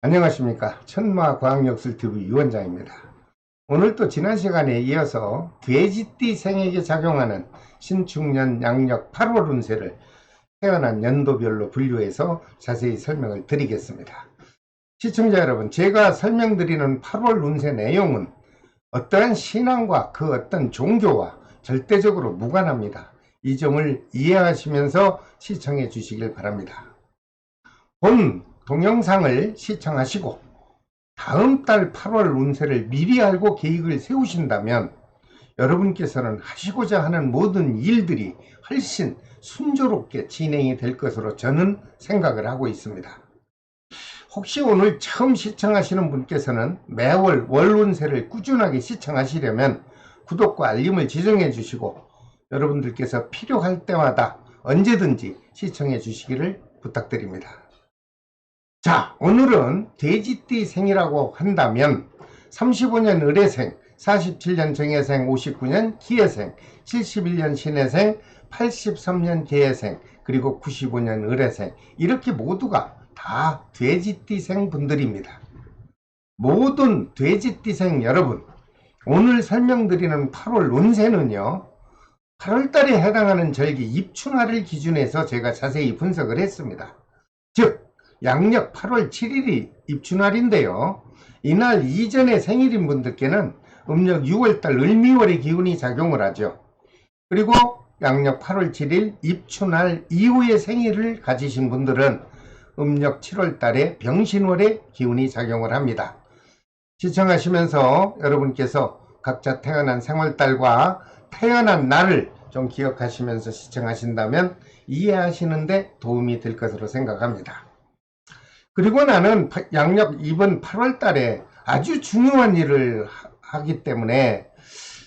안녕하십니까. 천마과학역술TV 유원장입니다. 오늘 또 지난 시간에 이어서 돼지띠 생에게 작용하는 신축년 양력 8월 운세를 태어난 연도별로 분류해서 자세히 설명을 드리겠습니다. 시청자 여러분, 제가 설명드리는 8월 운세 내용은 어떠한 신앙과 그 어떤 종교와 절대적으로 무관합니다. 이 점을 이해하시면서 시청해 주시길 바랍니다. 본 동영상을 시청하시고 다음 달 8월 운세를 미리 알고 계획을 세우신다면 여러분께서는 하시고자 하는 모든 일들이 훨씬 순조롭게 진행이 될 것으로 저는 생각을 하고 있습니다. 혹시 오늘 처음 시청하시는 분께서는 매월 월 운세를 꾸준하게 시청하시려면 구독과 알림을 지정해 주시고 여러분들께서 필요할 때마다 언제든지 시청해 주시기를 부탁드립니다. 자, 오늘은 돼지띠 생이라고 한다면 35년 을해생, 47년 정해생, 59년 기해생, 71년 신해생, 83년 계해생, 그리고 95년 을해생, 이렇게 모두가 다 돼지띠생 분들입니다. 모든 돼지띠생 여러분, 오늘 설명드리는 8월 운세는요, 8월달에 해당하는 절기 입춘화를 기준해서 제가 자세히 분석을 했습니다. 즉 양력 8월 7일이 입춘날인데요. 이날 이전에 생일인 분들께는 음력 6월달 을미월의 기운이 작용을 하죠. 그리고 양력 8월 7일 입춘날 이후에 생일을 가지신 분들은 음력 7월달에 병신월의 기운이 작용을 합니다. 시청하시면서 여러분께서 각자 태어난 생월달과 태어난 날을 좀 기억하시면서 시청하신다면 이해하시는데 도움이 될 것으로 생각합니다. 그리고 나는 양력 이번 8월 달에 아주 중요한 일을 하기 때문에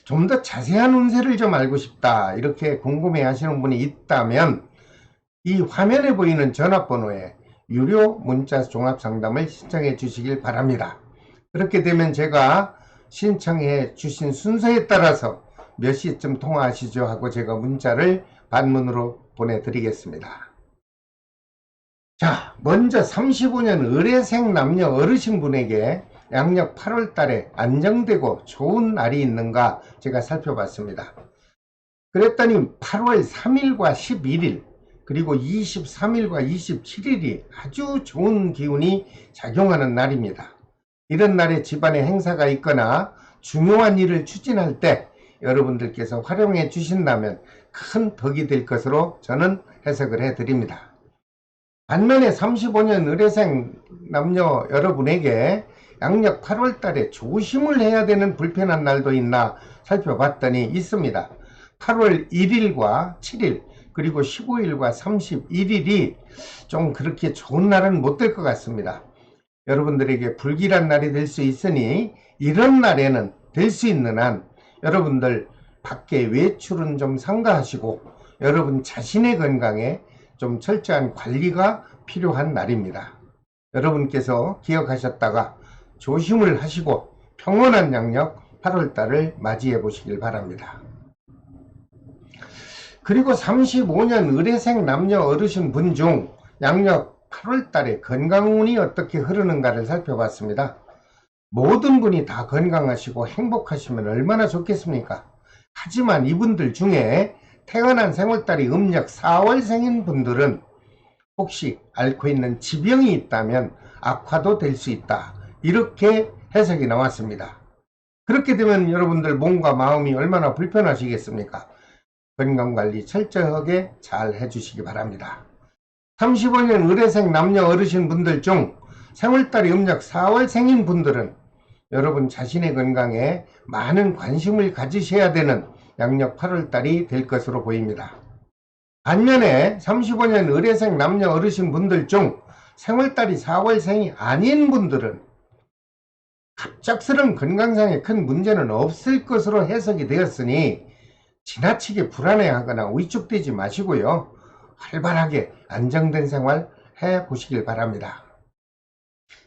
좀 더 자세한 운세를 좀 알고 싶다, 이렇게 궁금해 하시는 분이 있다면 이 화면에 보이는 전화번호에 유료 문자 종합 상담을 신청해 주시길 바랍니다. 그렇게 되면 제가 신청해 주신 순서에 따라서 몇 시쯤 통화하시죠 하고 제가 문자를 반문으로 보내드리겠습니다. 자, 먼저 35년 을해생 남녀 어르신 분에게 양력 8월 달에 안정되고 좋은 날이 있는가 제가 살펴봤습니다. 그랬더니 8월 3일과 11일 그리고 23일과 27일이 아주 좋은 기운이 작용하는 날입니다. 이런 날에 집안에 행사가 있거나 중요한 일을 추진할 때 여러분들께서 활용해 주신다면 큰 덕이 될 것으로 저는 해석을 해드립니다. 반면에 35년 을해생 남녀 여러분에게 양력 8월 달에 조심을 해야 되는 불편한 날도 있나 살펴봤더니 있습니다. 8월 1일과 7일 그리고 15일과 31일이 좀 그렇게 좋은 날은 못 될 것 같습니다. 여러분들에게 불길한 날이 될 수 있으니 이런 날에는 될 수 있는 한 여러분들 밖에 외출은 좀 삼가하시고 여러분 자신의 건강에 좀 철저한 관리가 필요한 날입니다. 여러분께서 기억하셨다가 조심을 하시고 평온한 양력 8월달을 맞이해 보시길 바랍니다. 그리고 35년 을해생 남녀 어르신 분 중 양력 8월달에 건강운이 어떻게 흐르는가를 살펴봤습니다. 모든 분이 다 건강하시고 행복하시면 얼마나 좋겠습니까? 하지만 이분들 중에 태어난 생월달이 음력 4월생인 분들은 혹시 앓고 있는 지병이 있다면 악화도 될 수 있다, 이렇게 해석이 나왔습니다. 그렇게 되면 여러분들 몸과 마음이 얼마나 불편하시겠습니까? 건강관리 철저하게 잘 해주시기 바랍니다. 35년 을해생 남녀 어르신 분들 중 생월달이 음력 4월생인 분들은 여러분 자신의 건강에 많은 관심을 가지셔야 되는 양력 8월달이 될 것으로 보입니다. 반면에 35년 을해생 남녀 어르신 분들 중 생월달이 4월생이 아닌 분들은 갑작스러운 건강상의 큰 문제는 없을 것으로 해석이 되었으니 지나치게 불안해하거나 위축되지 마시고요, 활발하게 안정된 생활 해보시길 바랍니다.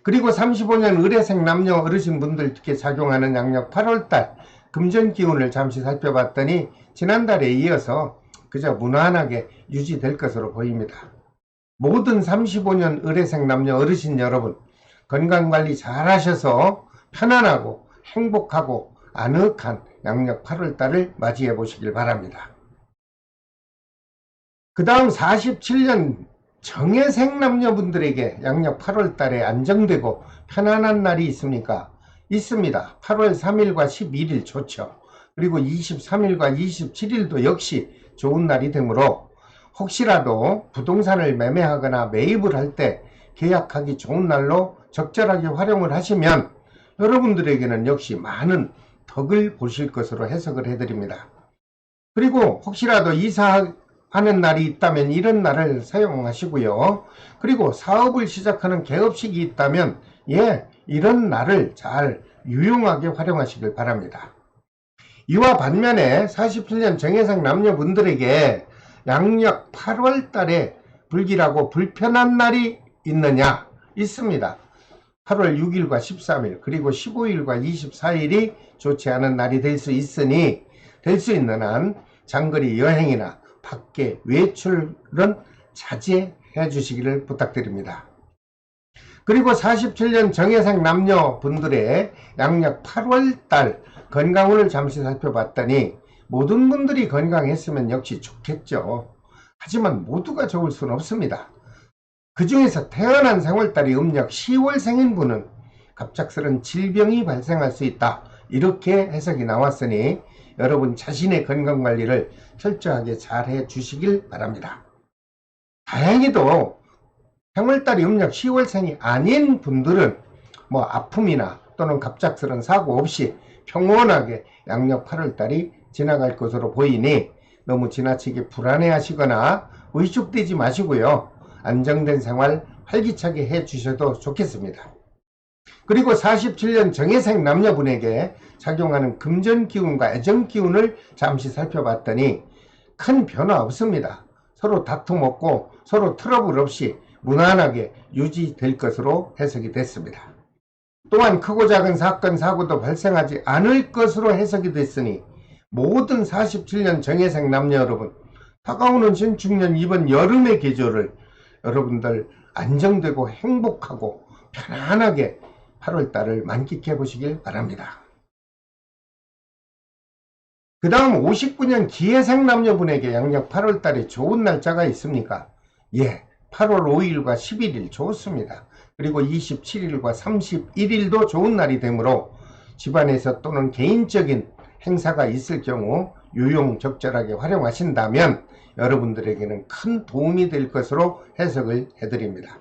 그리고 35년 을해생 남녀 어르신 분들께 작용하는 양력 8월달 금전기운을 잠시 살펴봤더니 지난달에 이어서 그저 무난하게 유지될 것으로 보입니다. 모든 35년 을해생 남녀 어르신 여러분, 건강관리 잘 하셔서 편안하고 행복하고 아늑한 양력 8월달을 맞이해 보시길 바랍니다. 그 다음 47년 정예생 남녀분들에게 양력 8월달에 안정되고 편안한 날이 있습니까? 있습니다. 8월 3일과 11일 좋죠. 그리고 23일과 27일도 역시 좋은 날이 되므로 혹시라도 부동산을 매매하거나 매입을 할 때 계약하기 좋은 날로 적절하게 활용을 하시면 여러분들에게는 역시 많은 덕을 보실 것으로 해석을 해드립니다. 그리고 혹시라도 이사하는 날이 있다면 이런 날을 사용하시고요. 그리고 사업을 시작하는 개업식이 있다면 이런 날을 잘 유용하게 활용하시길 바랍니다. 이와 반면에 47년 정예생 남녀분들에게 양력 8월 달에 불길하고 불편한 날이 있느냐? 있습니다. 8월 6일과 13일 그리고 15일과 24일이 좋지 않은 날이 될 수 있으니 될 수 있는 한 장거리 여행이나 밖에 외출은 자제해 주시기를 부탁드립니다. 그리고 47년 정예생 남녀분들의 양력 8월달 건강운을 잠시 살펴봤더니 모든 분들이 건강했으면 역시 좋겠죠. 하지만 모두가 좋을 수는 없습니다. 그 중에서 태어난 생월달이 음력 10월 생인분은 갑작스런 질병이 발생할 수 있다. 이렇게 해석이 나왔으니 여러분 자신의 건강관리를 철저하게 잘 해주시길 바랍니다. 다행히도 생월달이 음력 10월생이 아닌 분들은 아픔이나 또는 갑작스런 사고 없이 평온하게 양력 8월달이 지나갈 것으로 보이니 너무 지나치게 불안해하시거나 위축되지 마시고요. 안정된 생활 활기차게 해주셔도 좋겠습니다. 그리고 47년 정예생 남녀분에게 작용하는 금전기운과 애정기운을 잠시 살펴봤더니 큰 변화 없습니다. 서로 다툼 없고 서로 트러블 없이 무난하게 유지될 것으로 해석이 됐습니다. 또한 크고 작은 사건 사고도 발생하지 않을 것으로 해석이 됐으니 모든 47년 정예생 남녀 여러분, 다가오는 신축년 이번 여름의 계절을 여러분들 안정되고 행복하고 편안하게 8월달을 만끽해 보시길 바랍니다. 그 다음 59년 기해생 남녀분에게 양력 8월달에 좋은 날짜가 있습니까? 8월 5일과 11일 좋습니다. 그리고 27일과 31일도 좋은 날이 되므로 집안에서 또는 개인적인 행사가 있을 경우 유용적절하게 활용하신다면 여러분들에게는 큰 도움이 될 것으로 해석을 해드립니다.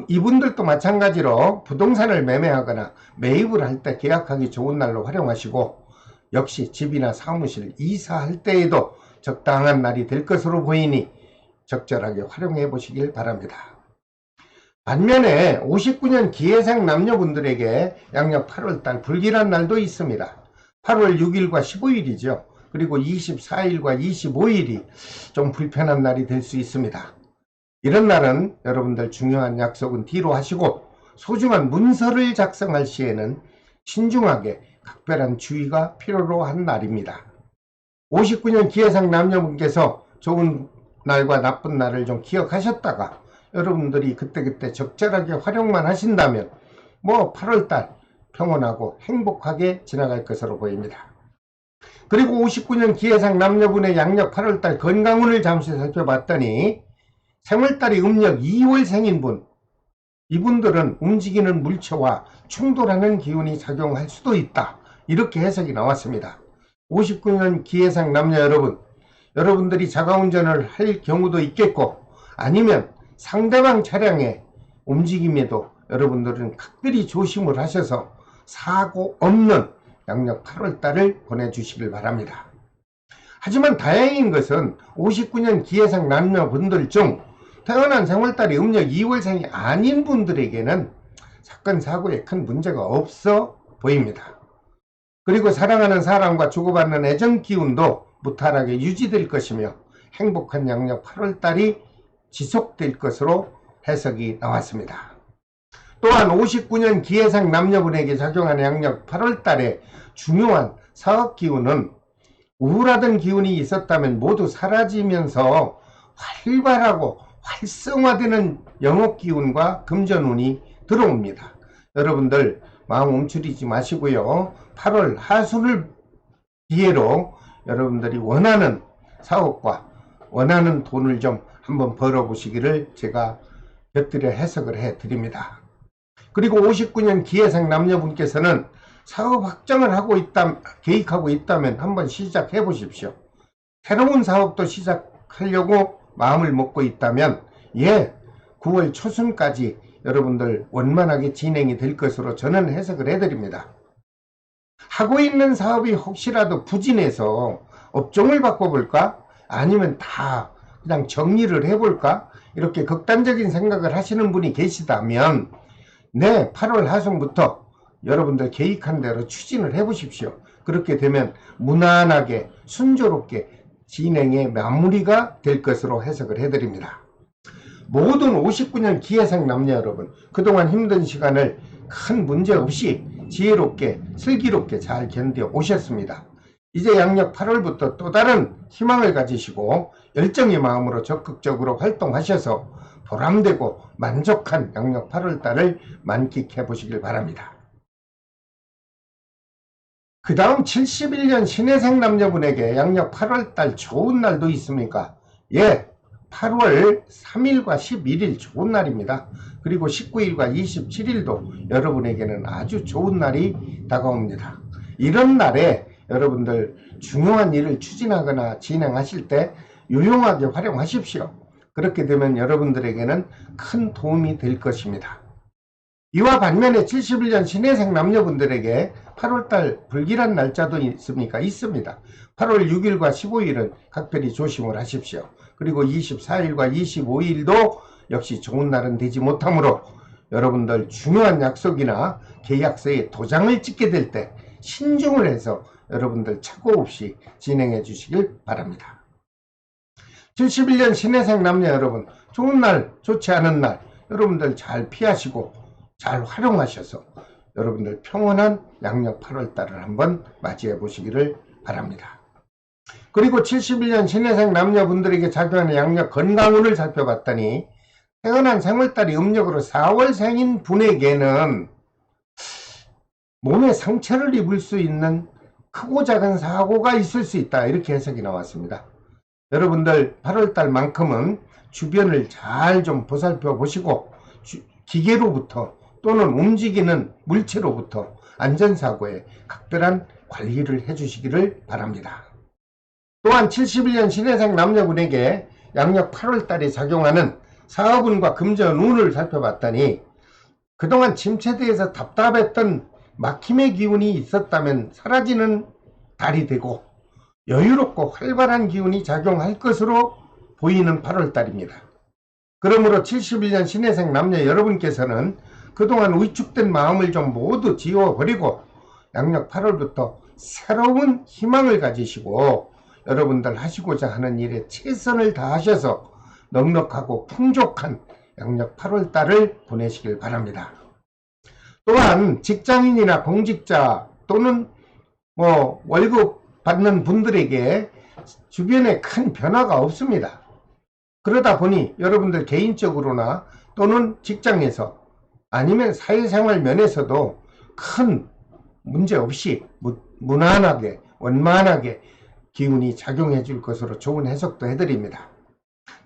이분들도 마찬가지로 부동산을 매매하거나 매입을 할 때 계약하기 좋은 날로 활용하시고 역시 집이나 사무실 이사할 때에도 적당한 날이 될 것으로 보이니 적절하게 활용해 보시길 바랍니다. 반면에 59년 기해생 남녀분들에게 양력 8월달 불길한 날도 있습니다. 8월 6일과 15일이죠. 그리고 24일과 25일이 좀 불편한 날이 될 수 있습니다. 이런 날은 여러분들 중요한 약속은 뒤로 하시고 소중한 문서를 작성할 시에는 신중하게 각별한 주의가 필요로 한 날입니다. 59년 기해생 남녀분께서 좋은 날과 나쁜 날을 좀 기억하셨다가 여러분들이 그때그때 적절하게 활용만 하신다면 8월달 평온하고 행복하게 지나갈 것으로 보입니다. 그리고 59년 기해생 남녀분의 양력 8월달 건강운을 잠시 살펴봤더니 생월달이 음력 2월 생인분, 이분들은 움직이는 물체와 충돌하는 기운이 작용할 수도 있다. 이렇게 해석이 나왔습니다. 59년 기해생 남녀 여러분, 여러분들이 자가운전을 할 경우도 있겠고 아니면 상대방 차량의 움직임에도 여러분들은 각별히 조심을 하셔서 사고 없는 양력 8월달을 보내주시길 바랍니다. 하지만 다행인 것은 59년 기해생 남녀분들 중 태어난 생월달이 음력 2월생이 아닌 분들에게는 사건 사고에 큰 문제가 없어 보입니다. 그리고 사랑하는 사람과 주고받는 애정 기운도 무탈하게 유지될 것이며 행복한 양력 8월달이 지속될 것으로 해석이 나왔습니다. 또한 59년 기해생 남녀분에게 작용하는 양력 8월달에 중요한 사업 기운은 우울하던 기운이 있었다면 모두 사라지면서 활발하고 활성화되는 영업 기운과 금전운이 들어옵니다. 여러분들 마음 움츠리지 마시고요. 8월 하순을 기회로 여러분들이 원하는 사업과 원하는 돈을 좀 한번 벌어보시기를 제가 곁들여 해석을 해드립니다. 그리고 59년 기해생 남녀분께서는 사업 확정을 하고 계획하고 있다면 한번 시작해 보십시오. 새로운 사업도 시작하려고 마음을 먹고 있다면 9월 초순까지 여러분들 원만하게 진행이 될 것으로 저는 해석을 해드립니다. 하고 있는 사업이 혹시라도 부진해서 업종을 바꿔볼까? 아니면 다 그냥 정리를 해볼까? 이렇게 극단적인 생각을 하시는 분이 계시다면 8월 하순부터 여러분들 계획한 대로 추진을 해보십시오. 그렇게 되면 무난하게 순조롭게 진행의 마무리가 될 것으로 해석을 해드립니다. 모든 59년 기해생 남녀 여러분, 그동안 힘든 시간을 큰 문제 없이 지혜롭게 슬기롭게 잘 견뎌 오셨습니다. 이제 양력 8월부터 또 다른 희망을 가지시고 열정의 마음으로 적극적으로 활동하셔서 보람되고 만족한 양력 8월달을 만끽해 보시길 바랍니다. 그 다음 71년 신해생 남녀분에게 양력 8월달 좋은 날도 있습니까? 8월 3일과 11일 좋은 날입니다. 그리고 19일과 27일도 여러분에게는 아주 좋은 날이 다가옵니다. 이런 날에 여러분들 중요한 일을 추진하거나 진행하실 때 유용하게 활용하십시오. 그렇게 되면 여러분들에게는 큰 도움이 될 것입니다. 이와 반면에 71년 신해생 남녀분들에게 8월달 불길한 날짜도 있습니까? 있습니다. 8월 6일과 15일은 각별히 조심을 하십시오. 그리고 24일과 25일도 역시 좋은 날은 되지 못하므로 여러분들 중요한 약속이나 계약서에 도장을 찍게 될 때 신중을 해서 여러분들 착오 없이 진행해 주시길 바랍니다. 71년 신해생 남녀 여러분, 좋은 날, 좋지 않은 날 여러분들 잘 피하시고 잘 활용하셔서 여러분들 평온한 양력 8월달을 한번 맞이해 보시기를 바랍니다. 그리고 71년 신해생 남녀분들에게 작용하는 양력 건강운을 살펴봤더니 태어난 생월달이 음력으로 4월생인 분에게는 몸에 상처를 입을 수 있는 크고 작은 사고가 있을 수 있다, 이렇게 해석이 나왔습니다. 여러분들 8월달만큼은 주변을 잘 좀 보살펴 보시고 기계로부터 또는 움직이는 물체로부터 안전사고에 각별한 관리를 해주시기를 바랍니다. 또한 71년 신해생 남녀분에게 양력 8월달에 작용하는 사업운과 금전운을 살펴봤더니 그동안 침체되어서 답답했던 막힘의 기운이 있었다면 사라지는 달이 되고 여유롭고 활발한 기운이 작용할 것으로 보이는 8월달입니다. 그러므로 71년 신해생 남녀 여러분께서는 그동안 위축된 마음을 좀 모두 지워버리고 양력 8월부터 새로운 희망을 가지시고 여러분들 하시고자 하는 일에 최선을 다하셔서 넉넉하고 풍족한 양력 8월달을 보내시길 바랍니다. 또한 직장인이나 공직자 또는 월급 받는 분들에게 주변에 큰 변화가 없습니다. 그러다 보니 여러분들 개인적으로나 또는 직장에서 아니면 사회생활 면에서도 큰 문제 없이 무난하게 원만하게 기운이 작용해 줄 것으로 좋은 해석도 해드립니다.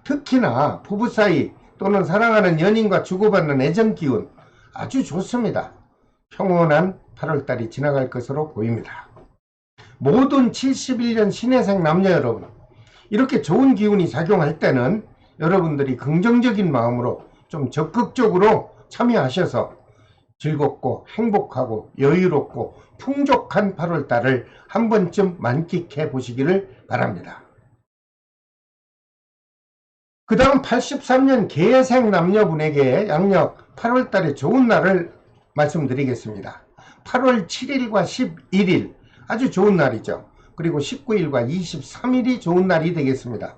특히나 부부 사이 또는 사랑하는 연인과 주고받는 애정 기운 아주 좋습니다. 평온한 8월달이 지나갈 것으로 보입니다. 모든 71년 신해생 남녀 여러분, 이렇게 좋은 기운이 작용할 때는 여러분들이 긍정적인 마음으로 좀 적극적으로 참여하셔서 즐겁고 행복하고 여유롭고 풍족한 8월달을 한 번쯤 만끽해 보시기를 바랍니다. 그 다음 83년 계생 남녀분에게 양력 8월달에 좋은 날을 말씀드리겠습니다. 8월 7일과 11일 아주 좋은 날이죠. 그리고 19일과 23일이 좋은 날이 되겠습니다.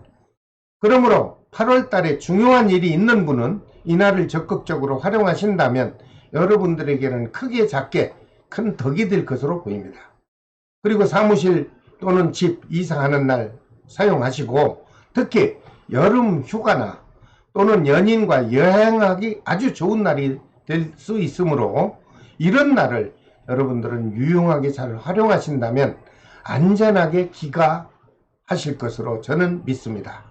그러므로 8월달에 중요한 일이 있는 분은 이날을 적극적으로 활용하신다면 여러분들에게는 크게 작게 큰 덕이 될 것으로 보입니다. 그리고 사무실 또는 집 이사하는 날 사용하시고 특히 여름 휴가나 또는 연인과 여행하기 아주 좋은 날이 될 수 있으므로 이런 날을 여러분들은 유용하게 잘 활용하신다면 안전하게 귀가하실 것으로 저는 믿습니다.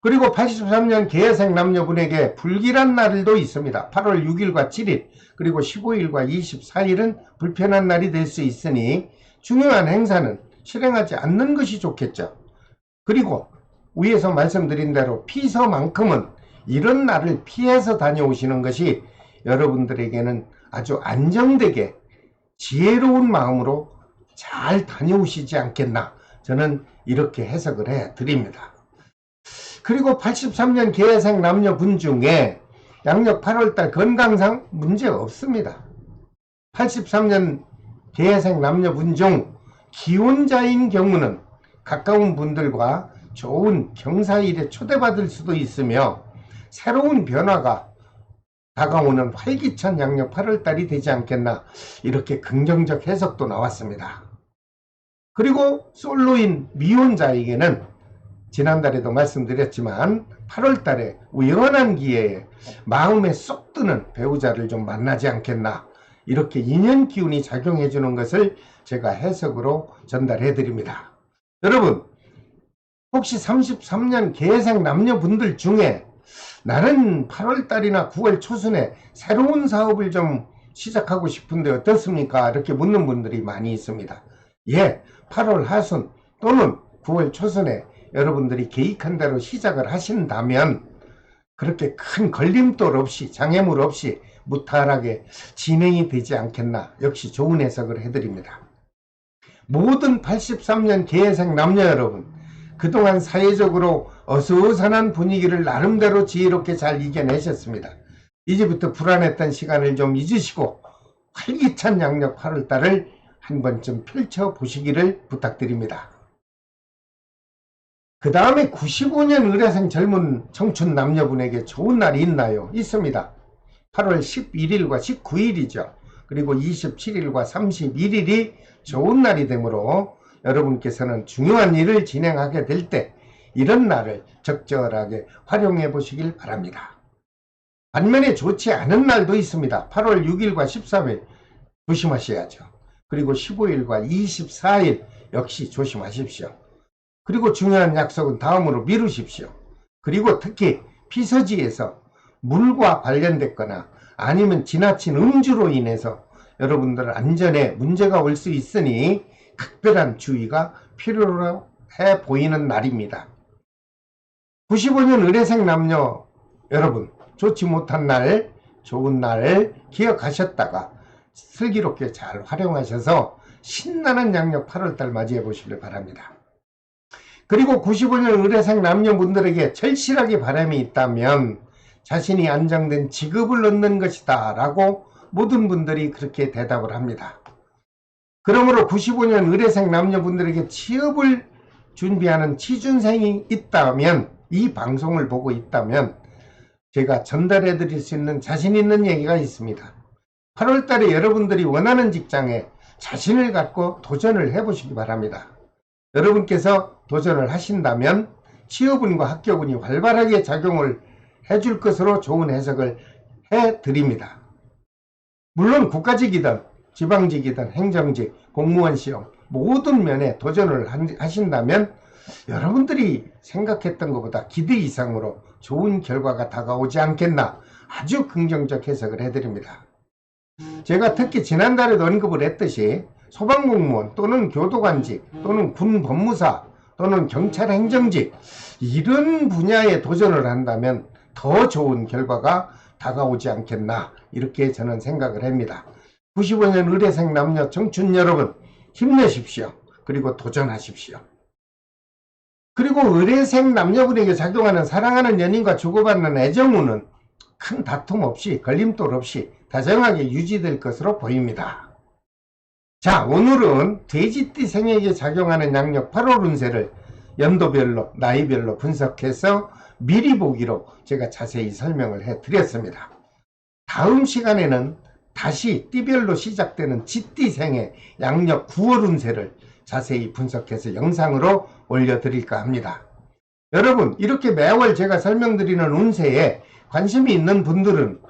그리고 83년 계야생 남녀분에게 불길한 날도 있습니다. 8월 6일과 7일 그리고 15일과 24일은 불편한 날이 될 수 있으니 중요한 행사는 실행하지 않는 것이 좋겠죠. 그리고 위에서 말씀드린 대로 피서만큼은 이런 날을 피해서 다녀오시는 것이 여러분들에게는 아주 안정되게 지혜로운 마음으로 잘 다녀오시지 않겠나, 저는 이렇게 해석을 해 드립니다. 그리고 83년 계야생 남녀분 중에 양력 8월달 건강상 문제 없습니다. 83년 계야생 남녀분 중 기혼자인 경우는 가까운 분들과 좋은 경사일에 초대받을 수도 있으며 새로운 변화가 다가오는 활기찬 양력 8월달이 되지 않겠나, 이렇게 긍정적 해석도 나왔습니다. 그리고 솔로인 미혼자에게는 지난달에도 말씀드렸지만 8월달에 우연한 기회에 마음에 쏙 드는 배우자를 좀 만나지 않겠나, 이렇게 인연 기운이 작용해 주는 것을 제가 해석으로 전달해 드립니다. 여러분, 혹시 33년 계야생 남녀분들 중에 나는 8월달이나 9월 초순에 새로운 사업을 좀 시작하고 싶은데 어떻습니까? 이렇게 묻는 분들이 많이 있습니다. 예, 8월 하순 또는 9월 초순에 여러분들이 계획한 대로 시작을 하신다면 그렇게 큰 걸림돌 없이, 장애물 없이 무탈하게 진행이 되지 않겠나, 역시 좋은 해석을 해드립니다. 모든 83년 계야생 남녀 여러분, 그동안 사회적으로 어수선한 분위기를 나름대로 지혜롭게 잘 이겨내셨습니다. 이제부터 불안했던 시간을 좀 잊으시고 활기찬 양력 8월달을 한 번쯤 펼쳐보시기를 부탁드립니다. 그 다음에 95년 의뢰생 젊은 청춘 남녀분에게 좋은 날이 있나요? 있습니다. 8월 11일과 19일이죠. 그리고 27일과 31일이 좋은 날이 되므로 여러분께서는 중요한 일을 진행하게 될 때 이런 날을 적절하게 활용해 보시길 바랍니다. 반면에 좋지 않은 날도 있습니다. 8월 6일과 13일 조심하셔야죠. 그리고 15일과 24일 역시 조심하십시오. 그리고 중요한 약속은 다음으로 미루십시오. 그리고 특히 피서지에서 물과 관련됐거나 아니면 지나친 음주로 인해서 여러분들 안전에 문제가 올 수 있으니 특별한 주의가 필요로 해 보이는 날입니다. 95년 의뢰생 남녀 여러분, 좋지 못한 날, 좋은 날 기억하셨다가 슬기롭게 잘 활용하셔서 신나는 양력 8월달 맞이해 보시길 바랍니다. 그리고 95년 의뢰생 남녀분들에게 절실하게 바람이 있다면 자신이 안정된 직업을 얻는 것이다 라고 모든 분들이 그렇게 대답을 합니다. 그러므로 95년 의뢰생 남녀분들에게 취업을 준비하는 취준생이 있다면, 이 방송을 보고 있다면 제가 전달해 드릴 수 있는 자신 있는 얘기가 있습니다. 8월달에 여러분들이 원하는 직장에 자신을 갖고 도전을 해 보시기 바랍니다. 여러분께서 도전을 하신다면 취업운과 합격운이 활발하게 작용을 해줄 것으로 좋은 해석을 해 드립니다. 물론 국가직이든 지방직이든 행정직, 공무원 시험 모든 면에 도전을 하신다면 여러분들이 생각했던 것보다 기대 이상으로 좋은 결과가 다가오지 않겠나, 아주 긍정적 해석을 해드립니다. 제가 특히 지난달에도 언급을 했듯이 소방공무원 또는 교도관직 또는 군법무사 또는 경찰 행정직, 이런 분야에 도전을 한다면 더 좋은 결과가 다가오지 않겠나, 이렇게 저는 생각을 합니다. 95년 의뢰생 남녀 청춘 여러분, 힘내십시오. 그리고 도전하십시오. 그리고 의뢰생 남녀분에게 작용하는 사랑하는 연인과 주고받는 애정운은 큰 다툼 없이, 걸림돌 없이 다정하게 유지될 것으로 보입니다. 자, 오늘은 돼지띠 생에게 작용하는 양력 8월 운세를 연도별로, 나이별로 분석해서 미리 보기로 제가 자세히 설명을 해 드렸습니다. 다음 시간에는 다시 띠별로 시작되는 쥐띠 생의 양력 9월 운세를 자세히 분석해서 영상으로 올려드릴까 합니다. 여러분, 이렇게 매월 제가 설명드리는 운세에 관심이 있는 분들은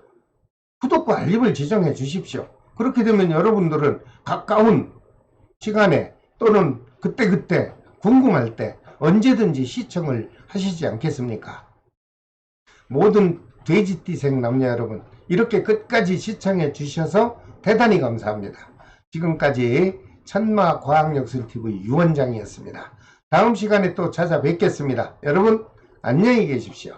구독과 알림을 지정해 주십시오. 그렇게 되면 여러분들은 가까운 시간에 또는 그때그때 궁금할 때 언제든지 시청을 하시지 않겠습니까? 모든 돼지띠생 남녀 여러분, 이렇게 끝까지 시청해 주셔서 대단히 감사합니다. 지금까지 천마과학역술TV 유원장이었습니다. 다음 시간에 또 찾아뵙겠습니다. 여러분 안녕히 계십시오.